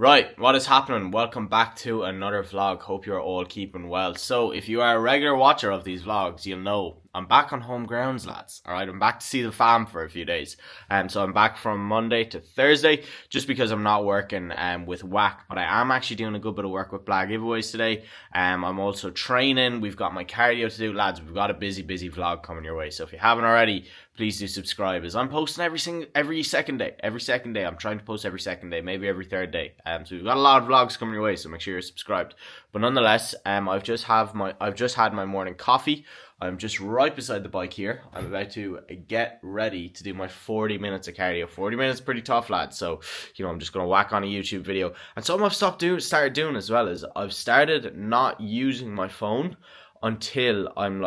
Right, what is happening? Welcome back to another vlog. Hope you're all keeping well. So, if you are a regular watcher of these vlogs, you'll know I'm back on home grounds, lads. Alright, I'm back to see the fam for a few days. So I'm back from Monday to Thursday, just because I'm not working with WAC. But I am actually doing a good bit of work with Blag giveaways today. I'm also training. We've got my cardio to do, lads. We've got a busy vlog coming your way. So if you haven't already, please do subscribe, as I'm posting every second day. Every second day. I'm trying to post every second day, maybe every third day. So we've got a lot of vlogs coming your way, so make sure you're subscribed. But nonetheless, I've just had my morning coffee. I'm just right beside the bike here. I'm about to get ready to do my 40 minutes of cardio. 40 minutes pretty tough, lads. So, I'm just going to whack on a YouTube video. And something I've started doing as well is I've started not using my phone until I'm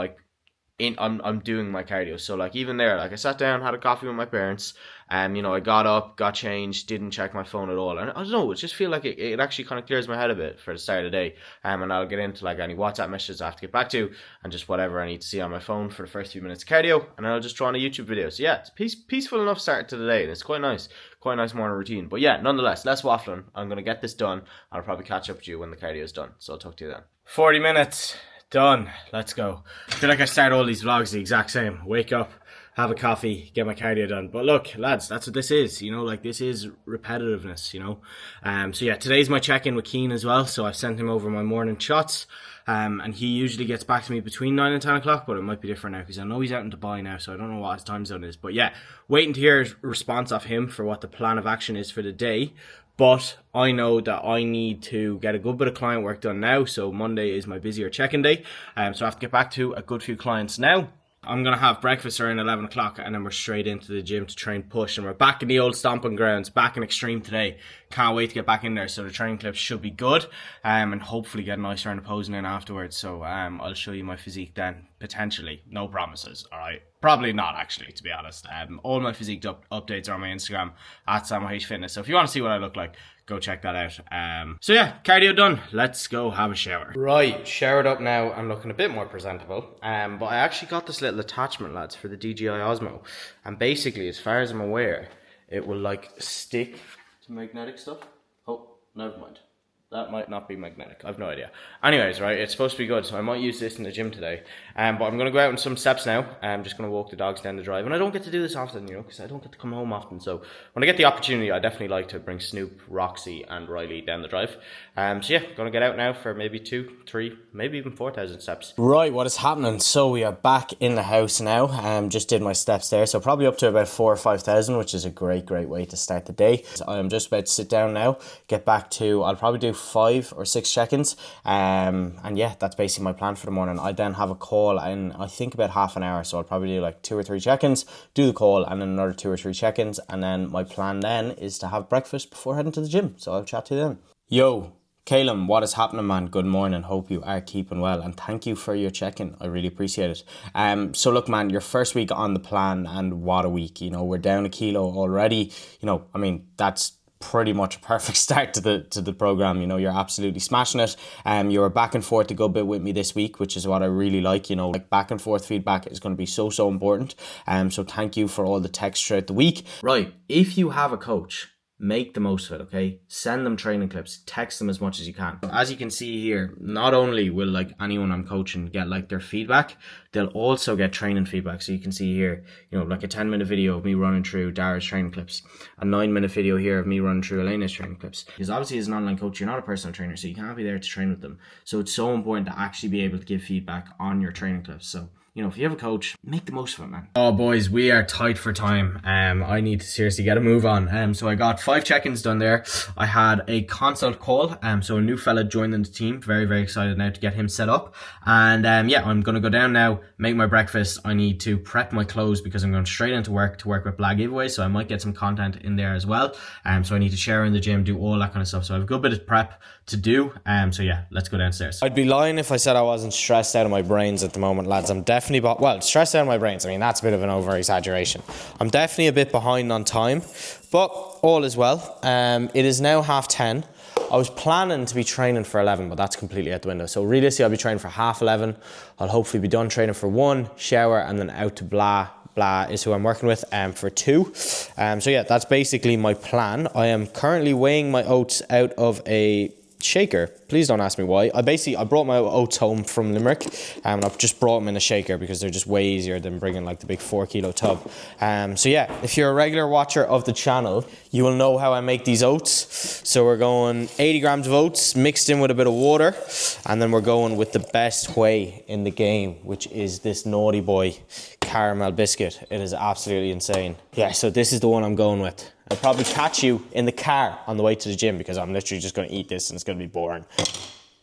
I'm doing my cardio. So even there, I sat down, had a coffee with my parents, and I got up, got changed, didn't check my phone at all. And I don't know, it just feel like it actually kind of clears my head a bit for the start of the day. And I'll get into any WhatsApp messages I have to get back to, and just whatever I need to see on my phone for the first few minutes of cardio, and I'll just throw on a YouTube video. So yeah, it's peaceful enough start to the day, and it's quite nice morning routine. But yeah, nonetheless, less waffling. I'm gonna get this done. I'll probably catch up with you when the cardio is done. So I'll talk to you then. 40 minutes. Done. Let's go. I feel like I start all these vlogs the exact same. Wake up, have a coffee, get my cardio done. But look, lads, that's what this is. This is repetitiveness, So yeah, today's my check-in with Keen as well. So I've sent him over my morning shots. And he usually gets back to me between 9 and 10 o'clock, but it might be different now because I know he's out in Dubai now, so I don't know what his time zone is. But yeah, waiting to hear a response off him for what the plan of action is for the day. But I know that I need to get a good bit of client work done now, so Monday is my busier check-in day. So I have to get back to a good few clients now. I'm going to have breakfast around 11 o'clock, and then we're straight into the gym to train push, and we're back in the old stomping grounds, back in Extreme today. Can't wait to get back in there, so the training clips should be good, and hopefully get a nice round of posing in afterwards. So I'll show you my physique then, potentially. No promises, alright? Probably not, actually, to be honest. All my physique updates are on my Instagram, @SamuelHFitness. So if you want to see what I look like, go check that out. So yeah, cardio done. Let's go have a shower. Right, showered up now. I'm looking a bit more presentable. But I actually got this little attachment, lads, for the DJI Osmo. And basically, as far as I'm aware, it will stick to magnetic stuff. Oh, never mind. That might not be magnetic. I've no idea. Anyways, right, it's supposed to be good, so I might use this in the gym today. But I'm going to go out in some steps now. I'm just going to walk the dogs down the drive. And I don't get to do this often, because I don't get to come home often. So when I get the opportunity, I definitely like to bring Snoop, Roxy, and Riley down the drive. So yeah, going to get out now for maybe 2, 3, maybe even 4,000 steps. Right, what is happening? So we are back in the house now. Just did my steps there. So probably up to about 4,000 or 5,000, which is a great way to start the day. So I'm just about to sit down now, get back to, I'll probably do 5 or 6 check-ins, and yeah, that's basically my plan for the morning. I then have a call in I think about half an hour, so I'll probably do 2 or 3 check-ins, do the call, and then another 2 or 3 check-ins, and then my plan then is to have breakfast before heading to the gym. So I'll chat to you then. Yo, Caleb, what is happening, man? Good morning. Hope you are keeping well, and thank you for your check-in. I really appreciate it. So look, man, your first week on the plan, and what a week. We're down a kilo already. That's pretty much a perfect start to the program. You're absolutely smashing it. You were back and forth a good bit with me this week, which is what I really like. Back and forth feedback is going to be so important. So thank you for all the text throughout the week. Right, if you have a coach, make the most of it, okay? Send them training clips, text them as much as you can. As you can see here, not only will anyone I'm coaching get their feedback, they'll also get training feedback. So you can see here, a 10-minute video of me running through Dara's training clips, a 9-minute video here of me running through Elena's training clips. Because obviously as an online coach, you're not a personal trainer, so you can't be there to train with them. So it's so important to actually be able to give feedback on your training clips. So if you have a coach, make the most of it, man. Oh, boys, we are tight for time. I need to seriously get a move on. So I got 5 check-ins done there. I had a consult call. So a new fella joined in the team. Very excited now to get him set up. And yeah, I'm going to go down now, make my breakfast. I need to prep my clothes because I'm going straight into work to work with Blag giveaways. So I might get some content in there as well. So I need to share in the gym, do all that kind of stuff. So I have a good bit of prep to do. So yeah, let's go downstairs. I'd be lying if I said I wasn't stressed out of my brains at the moment, lads. I'm definitely stressed out of my brains. That's a bit of an over exaggeration. I'm definitely a bit behind on time, but all is well. It is now 10:30. I was planning to be training for 11, but that's completely out the window. So realistically, I'll be training for 11:30. I'll hopefully be done training for 1, shower, and then out to Blah Blah is who I'm working with for 2. So yeah, that's basically my plan. I am currently weighing my oats out of a shaker. Please don't ask me why. I brought my oats home from Limerick, and I've just brought them in a shaker because they're just way easier than bringing like the big 4-kilo tub. So yeah, if you're a regular watcher of the channel, you will know how I make these oats. So we're going 80 grams of oats mixed in with a bit of water, and then we're going with the best whey in the game, which is this naughty boy caramel biscuit. It is absolutely insane. Yeah, so this is the one I'm going with. I'll probably catch you in the car on the way to the gym because I'm literally just going to eat this and it's going to be boring.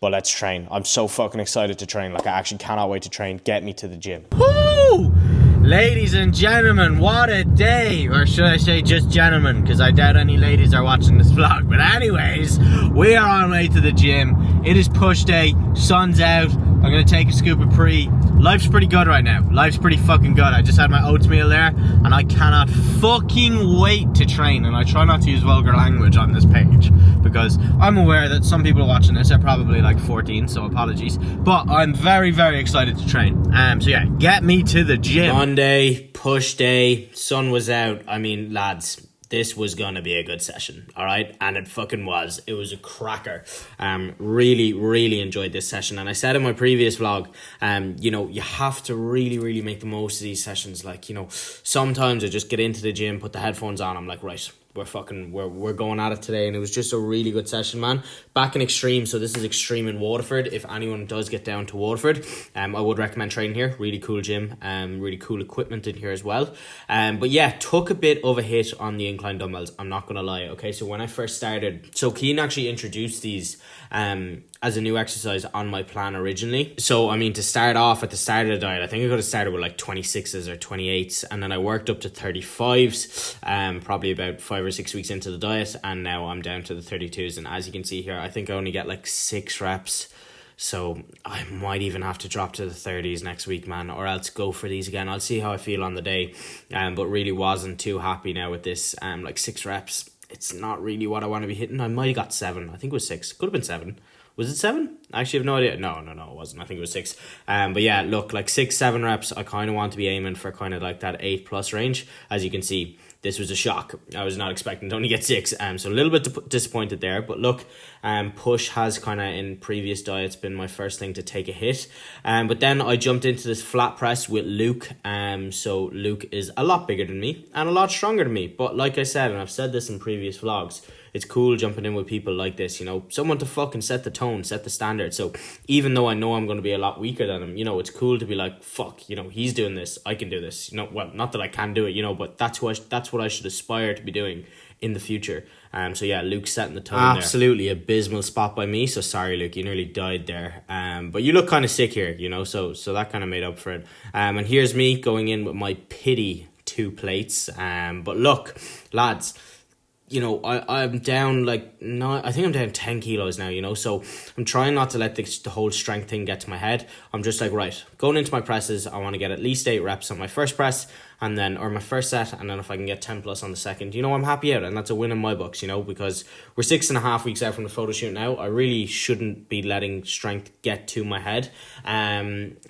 But let's train. I'm so fucking excited to train. Like, I actually cannot wait to train. Get me to the gym. Woo! Ladies and gentlemen, what a day. Or should I say just gentlemen, because I doubt any ladies are watching this vlog. But anyways, we are on our way to the gym. It is push day. Sun's out. I'm going to take a scoop of pre. Life's pretty good right now. Life's pretty fucking good. I just had my oatmeal there, and I cannot fucking wait to train. And I try not to use vulgar language on this page, because I'm aware that some people watching this are probably like 14, so apologies. But I'm very, very excited to train. So yeah, get me to the gym. Monday, push day, sun was out. I mean, lads, this was gonna be a good session, all right? And it fucking was. It was a cracker. Really, really enjoyed this session. And I said in my previous vlog, you know, you have to really, really make the most of these sessions. Like, you know, sometimes I just get into the gym, put the headphones on, I'm like, right, we're going at it today. And it was just a really good session, man. Back in Extreme, so this is Extreme in Waterford. If anyone does get down to Waterford, I would recommend training here. Really cool gym, really cool equipment in here as well. But yeah, took a bit of a hit on the incline dumbbells, I'm not gonna lie. Okay, so when I first started, so Keen actually introduced these as a new exercise on my plan originally. So I mean, to start off at the start of the diet, I think I could have started with like 26s or 28s, and then I worked up to 35s probably about 5 or 6 weeks into the diet, and now I'm down to the 32s. And as you can see here, I think I only get like 6 reps, so I might even have to drop to the 30s next week, man, or else go for these again. I'll see how I feel on the day, but really wasn't too happy now with this. Like 6 reps, it's not really what I want to be hitting. I might have got 7. I think it was 6. Could have been 7. Was it 7? I actually have no idea. No, it wasn't. I think it was 6. But yeah, look, like 6-7 reps, I kind of want to be aiming for kind of like that 8+ range. As you can see, this was a shock. I was not expecting to only get 6. So a little bit disappointed there. But look, push has kind of in previous diets been my first thing to take a hit. But then I jumped into this flat press with Luke. So Luke is a lot bigger than me and a lot stronger than me. But like I said, and I've said this in previous vlogs, it's cool jumping in with people like this, you know, someone to fucking set the tone, set the standard. So even though I know I'm going to be a lot weaker than him, you know, it's cool to be like, fuck, you know, he's doing this, I can do this. You know, well, not that I can do it, you know, but that's what I should aspire to be doing in the future. So yeah, Luke's setting the tone. Absolutely there. Abysmal spot by me. So sorry, Luke, you nearly died there. But you look kind of sick here, you know, so that kind of made up for it. And here's me going in with my pity 2 plates. But look, lads, you know, I'm down like, no, I think I'm down 10 kilos now, you know, so I'm trying not to let the whole strength thing get to my head. I'm just like, right, going into my presses, I want to get at least 8 reps on my first press, and then, or my first set, and then if I can get 10 plus on the second, you know, I'm happy out, and that's a win in my books, you know, because we're 6.5 weeks out from the photo shoot now. I really shouldn't be letting strength get to my head.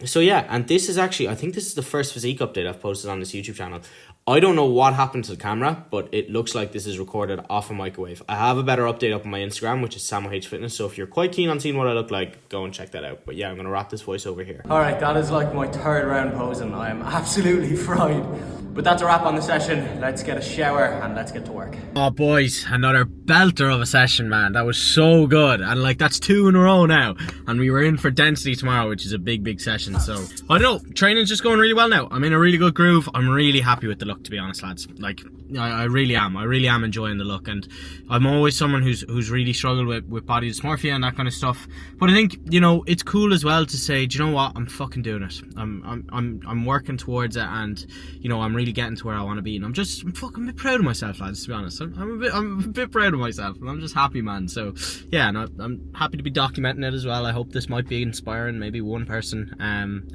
So yeah, and this is actually, I think this is the first physique update I've posted on this YouTube channel. I don't know what happened to the camera, but it looks like this is recorded off a microwave. I have a better update up on my Instagram, which is Samo H Fitness, so if you're quite keen on seeing what I look like, go and check that out. But yeah, I'm going to wrap this voice over here. Alright, that is like my 3rd round posing. I am absolutely fried. But that's a wrap on the session. Let's get a shower and let's get to work. Oh boys, another belter of a session, man. That was so good. And like, that's 2 in a row now. And we were in for density tomorrow, which is a big session. So I don't know, training's just going really well now. I'm in a really good groove. I'm really happy with the look, to be honest, lads. Like, I really am. I really am enjoying the look. And I'm always someone who's really struggled with body dysmorphia and that kind of stuff. But I think, you know, it's cool as well to say, do you know what? I'm fucking doing it. I'm working towards it, and you know, I'm really getting to where I want to be, and I'm fucking a bit proud of myself, lads, to be honest. I'm a bit proud of myself, and I'm just happy, man. So yeah, and I'm happy to be documenting it as well. I hope this might be inspiring maybe one person.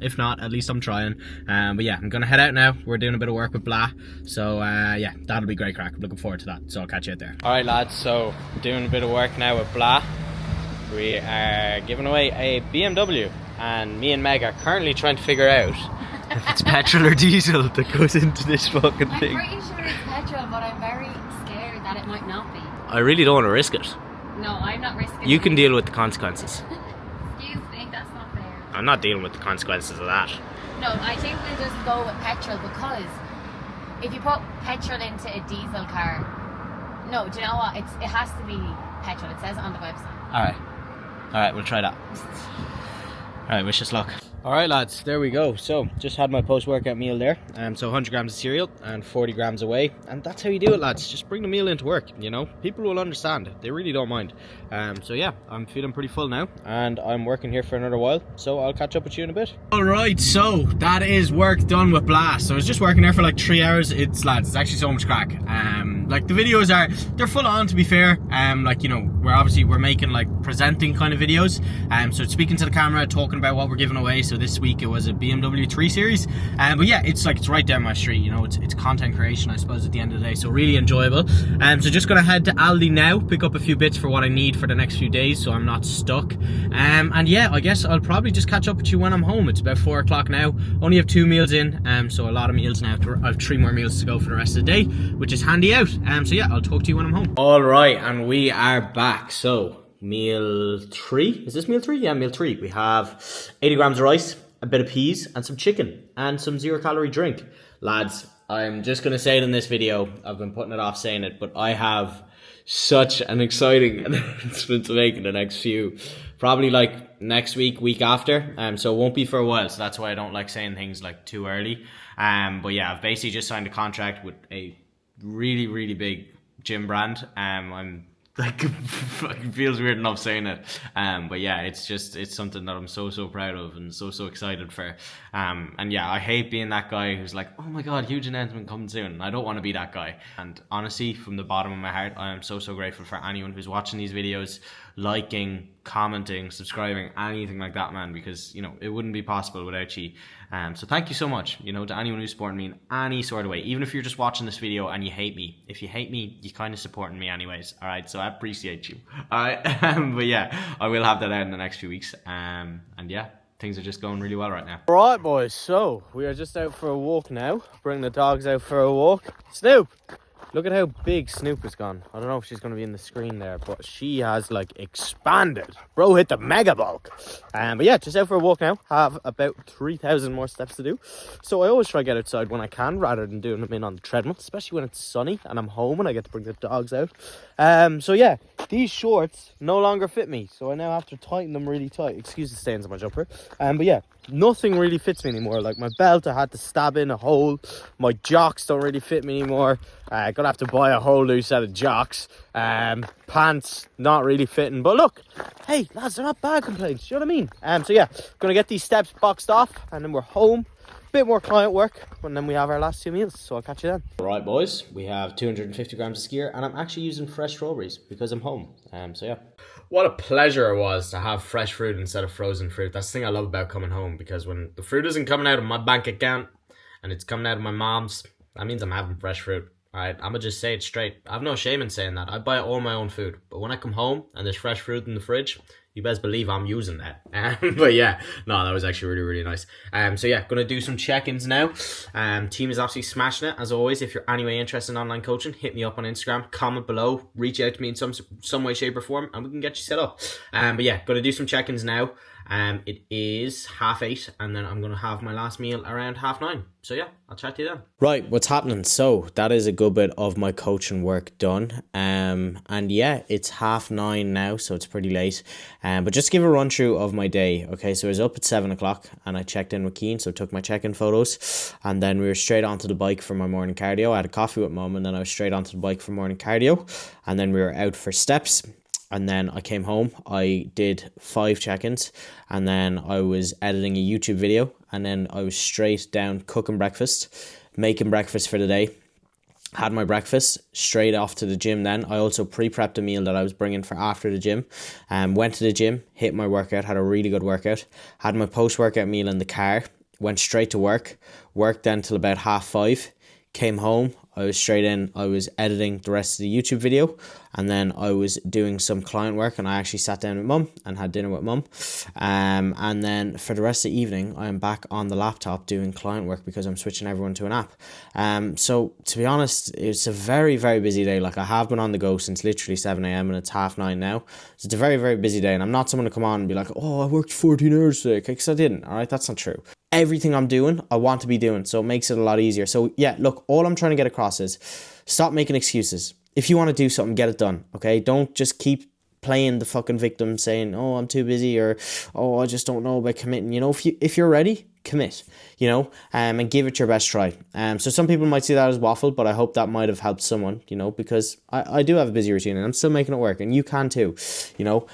If not, at least I'm trying. But yeah, I'm gonna head out now. We're doing a bit of work with Blah, so yeah, that'll be great crack. I'm looking forward to that, so I'll catch you out there. Alright lads, so doing a bit of work now with Blah. We are giving away a BMW, and me and Meg are currently trying to figure out if it's petrol or diesel that goes into this fucking thing. I'm pretty sure it's petrol, but I'm very scared that it might not be. I really don't want to risk it. No, I'm not risking You it. can deal with the consequences. Excuse me, that's not fair. I'm not dealing with the consequences of that. No, I think we'll just go with petrol because if you put petrol into a diesel car, no, do you know what? It has to be petrol. It says it on the website. Alright, we'll try that. Alright, wish us luck. Alright lads, there we go. So, just had my post-workout meal there. So 100 grams of cereal and 40 grams of whey. And that's how you do it, lads. Just bring the meal into work, you know. People will understand. They really don't mind. So yeah, I'm feeling pretty full now. And I'm working here for another while. So I'll catch up with you in a bit. Alright, so that is work done with Blast. So I was just working there for like 3 hours. It's actually so much crack. Like the videos they're full on, to be fair. Like, you know, we're making like presenting kind of videos. So it's speaking to the camera, talking about what we're giving away. So this week it was a BMW 3 Series. But yeah, it's right down my street, you know. It's content creation, I suppose, at the end of the day. So really enjoyable. So just gonna head to Aldi now, pick up a few bits for what I need for the next few days so I'm not stuck. And yeah, I guess I'll probably just catch up with you when I'm home. It's about 4 o'clock now. Only have 2 meals in, so a lot of meals now. I have 3 more meals to go for the rest of the day, which is handy out. So yeah, I'll talk to you when I'm home. Alright, and we are back. So meal 3, is this meal 3? Yeah, meal 3. We have 80 grams of rice, a bit of peas and some chicken and some 0-calorie drink. Lads, I'm just going to say it in this video, I've been putting it off saying it, but I have such an exciting announcement to make in the next few, probably like next week after, so it won't be for a while, so that's why I don't like saying things like too early. But yeah, I've basically just signed a contract with a really big gym brand. I'm like, fucking feels weird enough saying it, but yeah, it's something that I'm so proud of and so excited for. And yeah, I hate being that guy who's like, oh my god, huge announcement coming soon. I don't want to be that guy. And honestly, from the bottom of my heart, I am so grateful for anyone who's watching these videos, liking, commenting, subscribing, anything like that, man, because, you know, it wouldn't be possible without you. So thank you so much, you know, to anyone who's supporting me in any sort of way, even if you're just watching this video and you hate me. If you hate me, you're kind of supporting me anyways. All right, so I appreciate you. All right, but yeah, I will have that out in the next few weeks. And yeah, things are just going really well right now. All right, boys, so we are just out for a walk now. Bring the dogs out for a walk. Snoop, look at how big Snoop has gone. I don't know if she's going to be in the screen there, but she has like expanded. Bro hit the mega bulk. But yeah, just out for a walk now. Have about 3,000 more steps to do. So I always try to get outside when I can rather than doing them in on the treadmill, especially when it's sunny and I'm home and I get to bring the dogs out. So yeah, these shorts no longer fit me. So I now have to tighten them really tight. Excuse the stains on my jumper. But yeah, nothing really fits me anymore. Like my belt, I had to stab in a hole. My jocks don't really fit me anymore. Gonna have to buy a whole new set of jocks. Pants not really fitting, but look, hey lads, they're not bad complaints, you know what I mean? So yeah, gonna get these steps boxed off and then we're home. Bit more client work and then we have our last 2 meals, so I'll catch you then. Alright boys, we have 250 grams of skyr and I'm actually using fresh strawberries because I'm home. So yeah, what a pleasure it was to have fresh fruit instead of frozen fruit. That's the thing I love about coming home, because when the fruit isn't coming out of my bank account and it's coming out of my mom's, that means I'm having fresh fruit. Alright, I'm gonna just say it straight. I have no shame in saying that. I buy all my own food, but when I come home and there's fresh fruit in the fridge, you best believe I'm using that. But yeah, no, that was actually really nice. So yeah, gonna do some check-ins now. Team is absolutely smashing it, as always. If you're anyway interested in online coaching, hit me up on Instagram, comment below, reach out to me in some way, shape or form, and we can get you set up. But yeah, gonna do some check-ins now. It is 8:30 and then I'm going to have my last meal around 9:30. So yeah, I'll chat to you then. Right, what's happening? So that is a good bit of my coaching work done. And yeah, it's 9:30 now, so it's pretty late. But just give a run through of my day. Okay, so I was up at 7 o'clock and I checked in with Keen, so took my check-in photos. And then we were straight onto the bike for my morning cardio. I had a coffee with Mum and then I was straight onto the bike for morning cardio. And then we were out for steps. And then I came home, I did 5 check-ins, and then I was editing a YouTube video, and then I was straight down cooking breakfast, making breakfast for the day, had my breakfast, straight off to the gym then. I also pre-prepped a meal that I was bringing for after the gym, went to the gym, hit my workout, had a really good workout, had my post-workout meal in the car, went straight to work, worked then till about 5:30, came home, I was straight in, I was editing the rest of the YouTube video, and then I was doing some client work, and I actually sat down with mum and had dinner with mum. And then for the rest of the evening, I am back on the laptop doing client work because I'm switching everyone to an app. So to be honest, it's a very, very busy day. Like, I have been on the go since literally 7 a.m. and it's 9:30 now. So it's a very, very busy day, and I'm not someone to come on and be like, oh, I worked 14 hours today, because I didn't. All right, that's not true. Everything I'm doing, I want to be doing, so it makes it a lot easier. So yeah, look, all I'm trying to get across is stop making excuses. If you want to do something, get it done, okay? Don't just keep playing the fucking victim, saying, oh, I'm too busy, or oh, I just don't know about committing. You know, if you're ready, commit, you know, and give it your best try. So some people might see that as waffle, but I hope that might have helped someone, you know, because I do have a busy routine and I'm still making it work, and you can too, you know.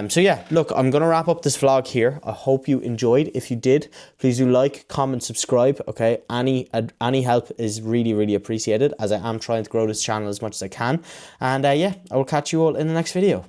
So yeah, look, I'm going to wrap up this vlog here. I hope you enjoyed. If you did, please do like, comment, subscribe, okay? Any help is really, really appreciated, as I am trying to grow this channel as much as I can. And yeah, I will catch you all in the next video.